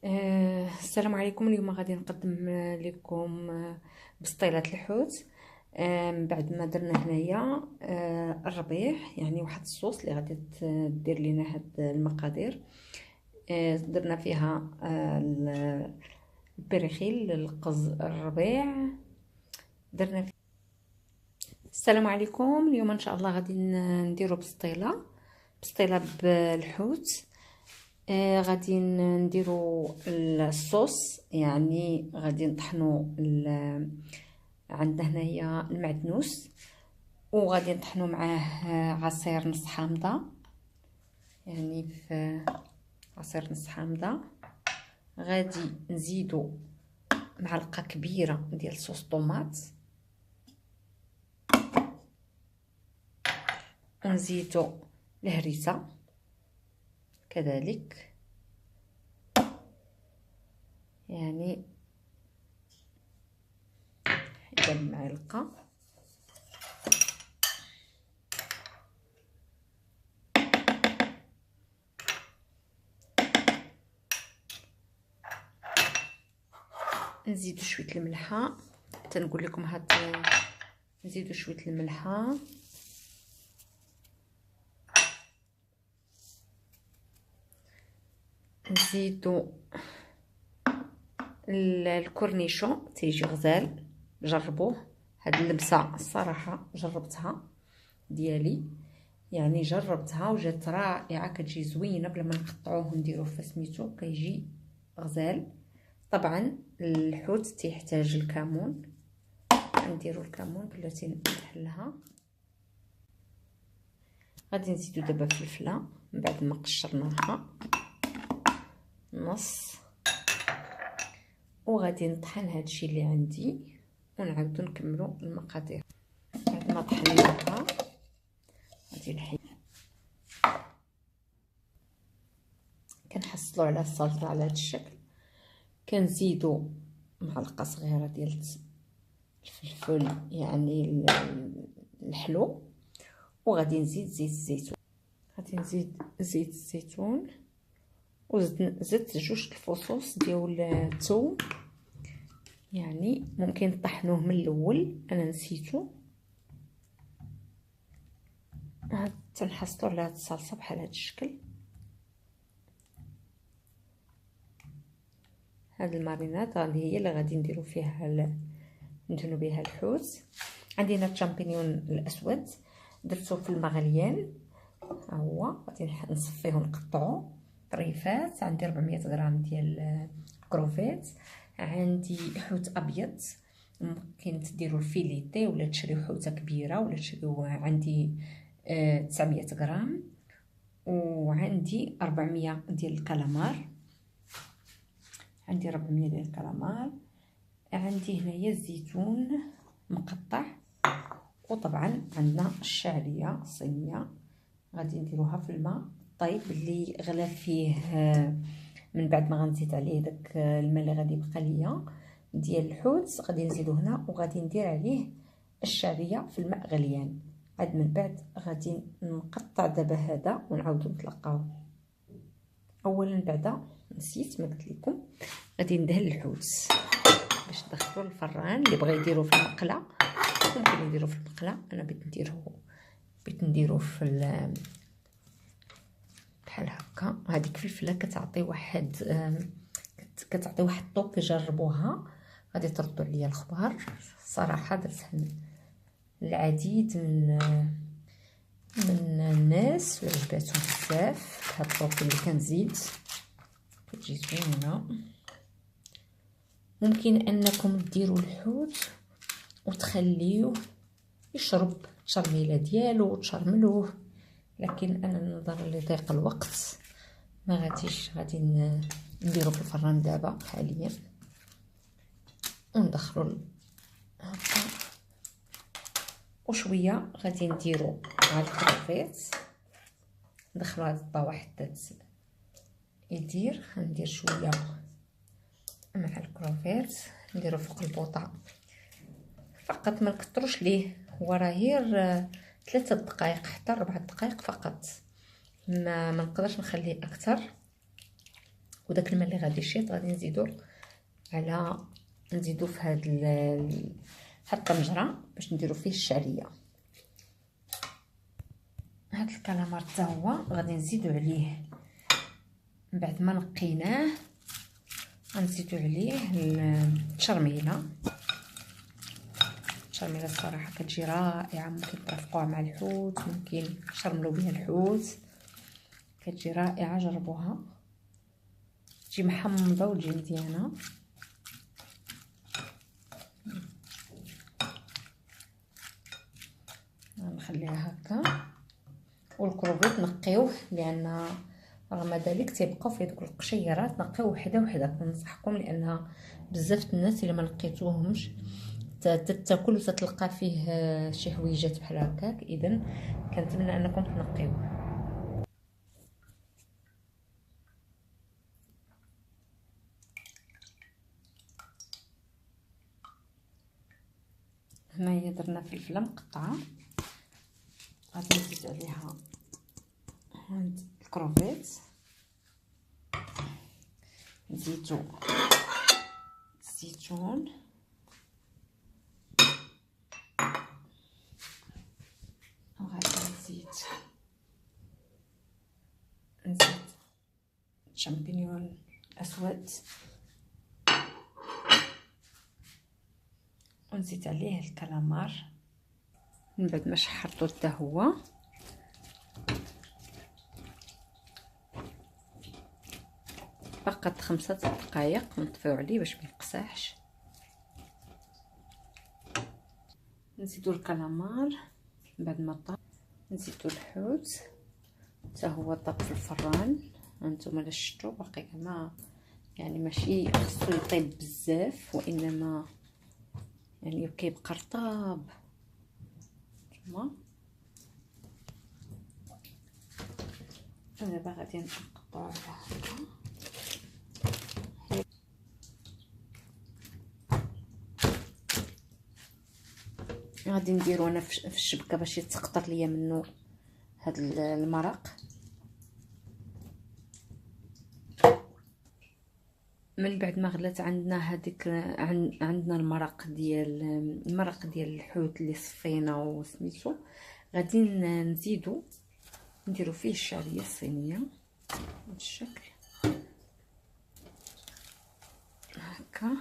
السلام عليكم. اليوم غادي نقدم لكم بسطيلات الحوت. من بعد ما درنا هنايا الربيع، يعني واحد الصوص اللي غادي دير لنا هاد المقادير. درنا فيها البريخيل، القز، الربيع. درنا فيه. السلام عليكم. اليوم ان شاء الله غادي نديرو بسطيله بالحوت. غادي نديرو الصوص، يعني غادي نطحنو عندنا هنايا المعدنوس، وغادي نطحنو معاه عصير نص حامضه، يعني في عصير نص حامضه. غادي نزيدو معلقه كبيره ديال صوص طوماط، ونزيدو الهريسه كذلك، يعني حدا المعلقه. نزيدو شويه الملحه، تنقول لكم هاد نزيدو شويه الملحه. نزيدو الكورنيشون، تيجي غزال، جربوه. هاد اللمسه الصراحه جربتها ديالي، يعني جربتها وجات رائعه، كتجي زوينه بلا ما نقطعوه ونديروه في سميتو، كيجي غزال. طبعا الحوت تيحتاج الكمون، نديرو الكمون بلاتي نحلها. غادي نزيدو دابا فلفله من بعد ما قشرناها نص، وغادي نطحن هادشي اللي عندي ونعاودو نكملو المقادير. بعد ما طحناها غادي نحيد، كنحصلو على الصلصه على هاد الشكل. كنزيدو معلقه صغيره ديال الفلفل، يعني الحلو، وغادي نزيد زيت الزيتون. غادي نزيد زيت الزيتون، وزدت جوج الفصوص ديال الثوم، يعني ممكن طحنوه من الاول، انا نسيتو. تنحصلوا على هاد الصلصه بحال هاد الشكل. هاد الماريناد هي اللي غادي نديرو فيها ندهنو بها الحوت. عندنا الشامبينيون الاسود، درتو في الماء غليان، ها هو غادي نصفيه ونقطعو طريفات. عندي 400 غرام ديال كروفيت. عندي حوت ابيض، ممكن تديروا الفيليتي ولا تشريو حوته كبيره ولا تشريو. عندي 900 غرام. وعندي 400 ديال الكالامار، عندي 400 ديال الكالامار. عندي هنايا الزيتون مقطع، وطبعا عندنا الشعريه صينيه غادي نديروها في الماء طيب اللي غلا فيه. من بعد ما غنزيد عليه داك الماء اللي غادي يبقى ليا ديال الحوت، غادي نزيدو هنا، وغادي ندير عليه الشعريه في الماء غليان. عاد من بعد غادي نقطع دابا هذا ونعاودو نتلاقاو. اولا بعدا نسيت ما قلت لكم، غادي ندهن الحوت باش ندخلو الفران. اللي بغى يديرو في المقله ممكن يديرو في المقله، انا بغيت نديرو في بحال هكا. هذيك فلفله كتعطي واحد الطوق، جربوها غادي تردوا عليا الخبار. صراحه درتها العديد من الناس وعجباتهم بزاف هاد الطوق اللي كنزيد، كتجي زوينه. ممكن انكم ديروا الحوت وتخليوه يشرب الترميله ديالو وتشرملوه، لكن انا نظرا لضيق الوقت ما غادي نديرو في الفران دابا حاليا، وندخلو هكا. وشويه غادي نديرو مع الكروفيت، ندخلو هاد الطاوه حتى ندير شويه مع الكروفيت، نديرو فوق البوطه فقط، ما نكثروش ليه. هو راه غير 3 دقائق حتى 4 دقائق فقط، ما نقدرش نخليه اكثر. وداك الماء اللي غادي يشيط غادي نزيدو في هاد الطنجره باش نديرو فيه الشعريه. هاد الكالامار حتى هو غادي نزيدو عليه من بعد ما نقيناه، غنزيدو عليه التشرميله. التشرميله الصراحه كتجي رائعه، ممكن ترافقوها مع الحوت، ممكن تشرملو بها الحوت، كتجي رائعه، جربوها، تجي محمضه وتجي مزيانه. نخليها هكا. والكروفيت نقيوه، لان رغم ذلك تيبقاو فيه دوك القشيرات، نقيوه وحده وحده كنصحكم، لان بزاف الناس الا ما نقيتوهمش تاكل وتتلقى فيه شي حويجات بحال هكاك. اذا كنتمنى انكم تنقيوه. هنايا درنا فلفله مقطعه، غادي نزيد عليها هاد الكروفيت، نزيدو الزيتون، وغادي نزيد الشامبينيون الاسود، ونزيد عليه الكالامار من بعد ما شحرته حتى هو. فقط 5 دقائق ونطفيو عليه باش ما يقساحش. نزيدو الكالامار من بعد ما طاب، نزيدو الحوت حتى هو طاب في الفران. هانتوما الا شفتوا باقي ما يعني ماشي خصو يطيب بزاف، وانما يعني كيبقى رطاب. نتوما دابا غادي نقطعو على هكا. غادي نديرو انا في الشبكه باش يتقطر ليا منه هاد المرق. من بعد ما غلات عندنا هذيك عندنا المرق ديال الحوت اللي صفينا وسميتو، غادي نديرو فيه الشعريه الصينيه بهذا الشكل هكا.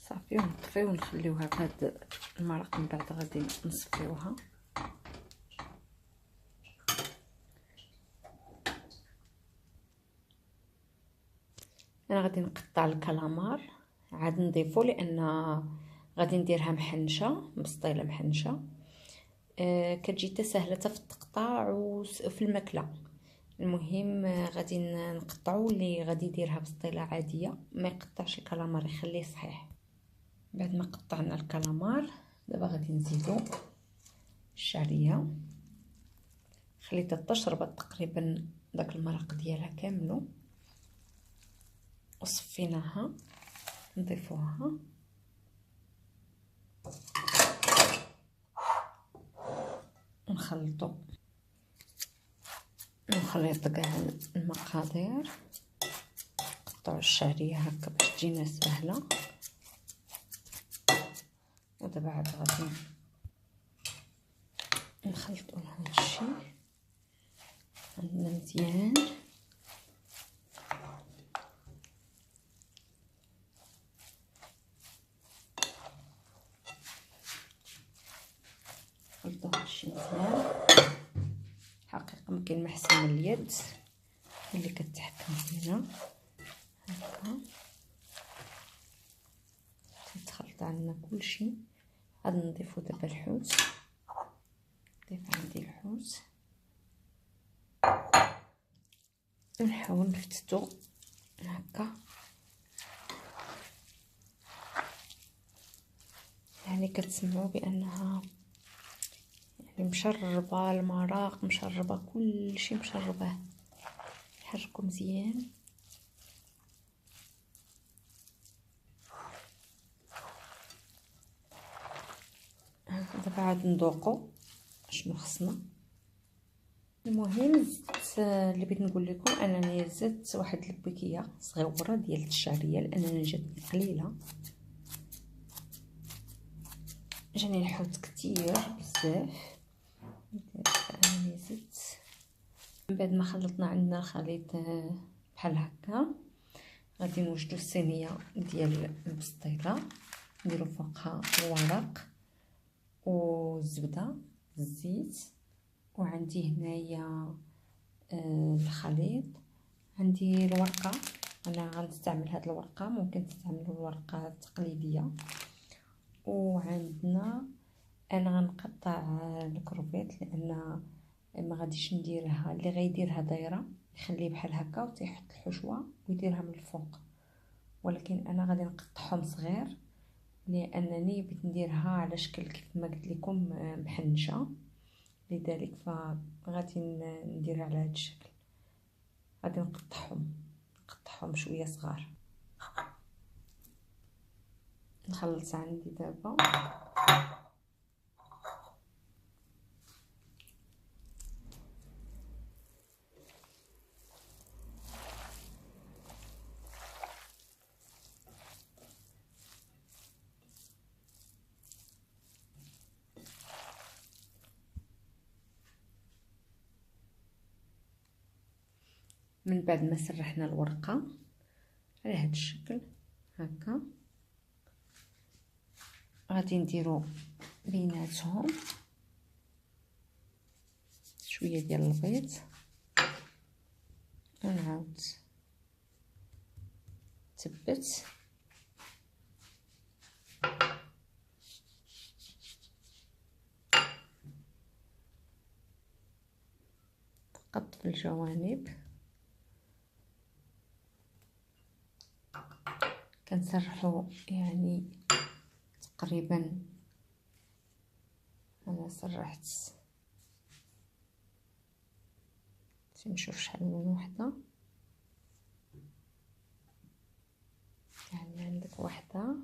صافي ونطفيو ونخليوها بهاد المرق. من بعد غادي نصفيوها. انا غادي نقطع الكالامار عاد نضيفو، لان غادي نديرها محنشه، مسطيله محنشه. كتجي حتى سهله في التقطاع وفي الماكله. المهم غادي نقطعو اللي غادي يديرها بسطيله عاديه، ما يقطعش الكالامار، يخليه صحيح. بعد ما قطعنا الكالامار دابا غادي نزيدو الشعريه، خليتها تشرب تقريبا داك المرق ديالها كاملو، وصفيناها. نضيفوها ونخلطو، نخلط كاع المقادير. نقطعو الشعريه هكا باش تجينا سهله. ودابا عاد غادي نخلطو هادشي عندنا مزيان. نخلطو هادشي مزيان. حقيقة مكاين ما احسن من اليد اللي كتحكم فينا هكا. تخلط عندنا كلشي. غادي نضيفو دابا الحوت. نضيف عندي الحوت ونحاول نفتتو هكا، يعني كتسمعوا بانها يعني مشربه، المراق مشربه، كلشي مشربه. نحركو مزيان. دابا عاد نذوقوا شنو خصنا. المهم زدت اللي بغيت نقول لكم انني زدت واحد البكيه صغيره ديال الشعريه لانني جاتني قليله، جاني الحوت كتير بزاف. انني زدت من بعد ما خلطنا عندنا الخليط بحال هكا، غادي نوجدو الصينيه ديال البسطيله، نديرو فوقها الورق والزبده الزيت، وعندي هنايا الخليط، عندي الورقه. انا غنستعمل هاد الورقه، ممكن تستعملوا الورقه التقليديه. وعندنا انا غنقطع الكروفيت لان ما غاديش نديرها، اللي غيديرها دايره يخليه بحال هكا وتيحط الحشوه ويديرها من الفوق، ولكن انا غادي نقطعهم صغير لانني بغيت نديرها على شكل كيف ما قلت لكم محنشه، لذلك فغادي نديرها على هذا الشكل. غادي نقطعهم شويه صغار. نخلص عندي دابا من بعد ما سرحنا الورقه على هذا الشكل هكا، غادي نديرو بيناتهم شويه ديال البيض ونعاود تبت فقط في الجوانب. كنسرحو يعني تقريبا، انا سرحت نشوف شحال من وحده، يعني عندك وحده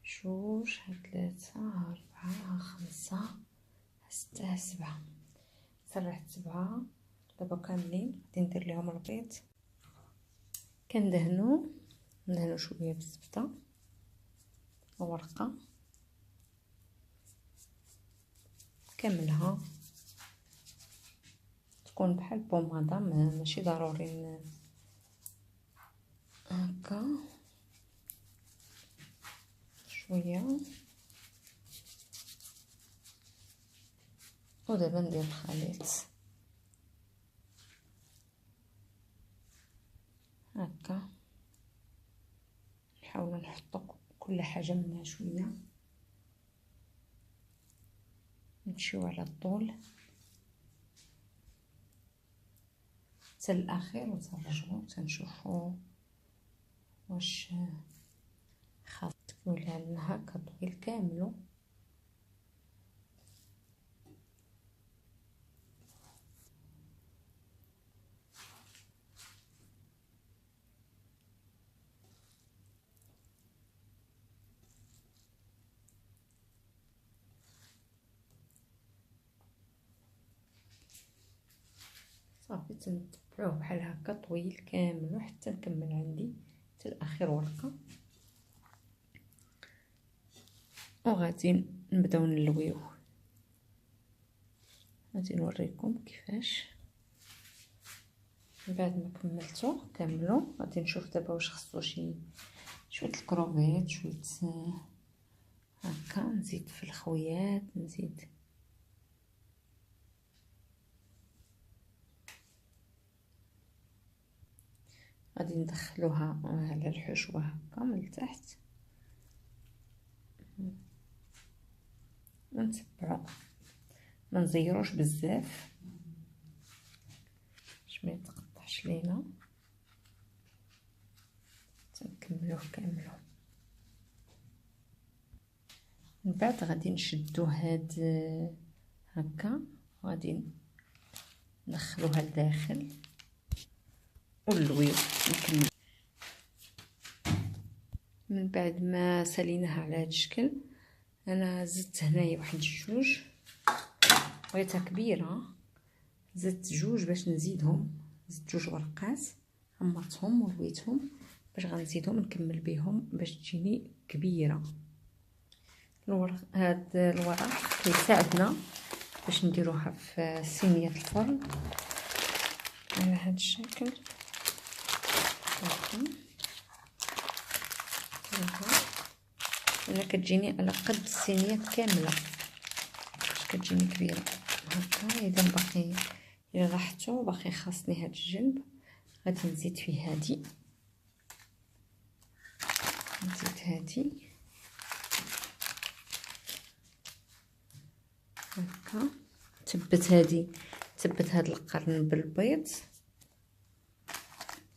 جوج 3 4 5 6 7، سرحت 7 دابا كاملين. غادي ندير لهم البيض، كندهنو شويه بالزبده وورقه كاملها، تكون بحال بوماده ماشي ضروري هكا شويه. ودابا ندير الخليط هكا، نحاول نحطو كل حاجه منها شويه، نمشيو على الطول حتى الاخير وتنرجعو تنشوفو واش خاص ولا لنا هكا طويل كاملو. صافي تنتبعوه بحال هكا طويل كامل حتى نكمل عندي حتى الاخر ورقه، وغادي نبداو نلويوه. غادي نوريكم كيفاش من بعد ما كملتو كاملو. غادي نشوف دابا واش خصو شويه الكروفيت، شويه هكا، نزيد في الخويات، نزيد غادي ندخلوها على الحشوه هكا من التحت ونتبعو، ما نزيروش بزاف باش ما يتقطعش لينا، تنكملوه كاملو. من بعد غادي نشدو هاد هكا، غادي ندخلوها لداخل ونلويو نكمل. من بعد ما ساليناها على هاد الشكل انا زدت هنايا واحد جوج، بغيتها كبيره، زدت جوج باش نزيدهم، زدت جوج ورقات عمرتهم ورويتهم باش غنزيدهم نكمل بهم باش تجيني كبيره. هاد الورق كيساعدنا باش نديروها في صينيه الفرن على هاد الشكل. انا كتجيني على قد الصينيه كامله باش كتجيني كبيره هكا. اذا باقي الا لاحظتوا باقي خاصني هاد الجنب، غادي نزيد فيه هادي، نزيد هادي هكا. تبت هادي، تبت هاد القرن بالبيض.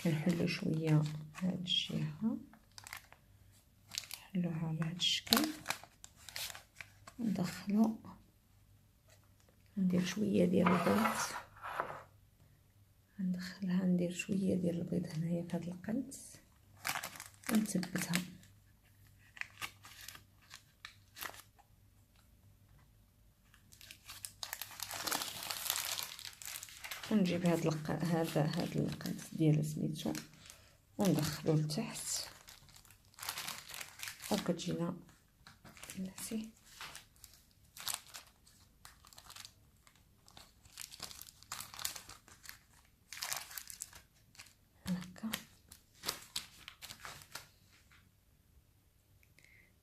كنحلو شويه هاد الجهه، نحلوها على هاد الشكل، ندخلو، ندير شويه ديال البيض، ندخلها، ندير شويه ديال البيض هنايا في هاد القلب ونثبتها. ونجيب هاد القنت ديال سميتو وندخلو لتحت، وكتجينا بلاتي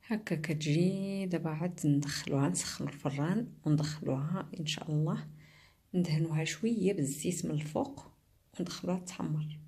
هكا كتجي. دابا عاد ندخلوها، نسخنو الفران وندخلوها ان شاء الله، ندهنوها شويه بالزيت من الفوق وندخلوها تحمر.